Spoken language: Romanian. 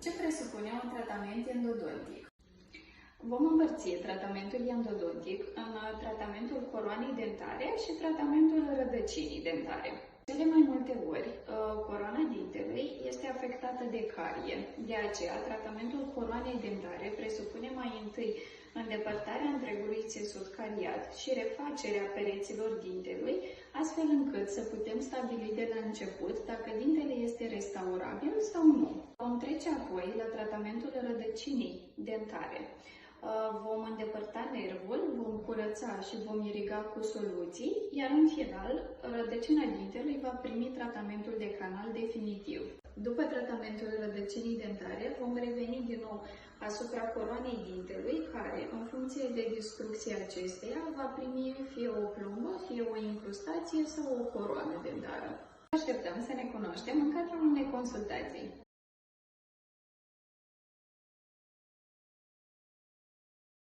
Ce presupune un tratament endodontic? Vom împărți tratamentul endodontic în tratamentul coroanei dentare și tratamentul rădăcinii dentare. Cele mai multe ori, coroana dintelui este afectată de carie. De aceea, tratamentul coroanei dentare presupune mai întâi îndepărtarea întregului țesut cariat și refacerea pereților dintelui, astfel încât să putem stabili de la început dacă dintele este restaurabil sau nu. Vom trece apoi la tratamentul rădăcinii dentare. Vom îndepărta nervul, vom curăța și vom iriga cu soluții, iar în final, rădăcina dintelui va primi tratamentul de canal definitiv. După tratamentul rădăcinii dentare, vom reveni din nou asupra coroanei dintelui, care, în funcție de distrucția acesteia, va primi fie o plombă, fie o incrustație sau o coroană dentară. Așteptăm să ne cunoaștem în cadrul unei consultații.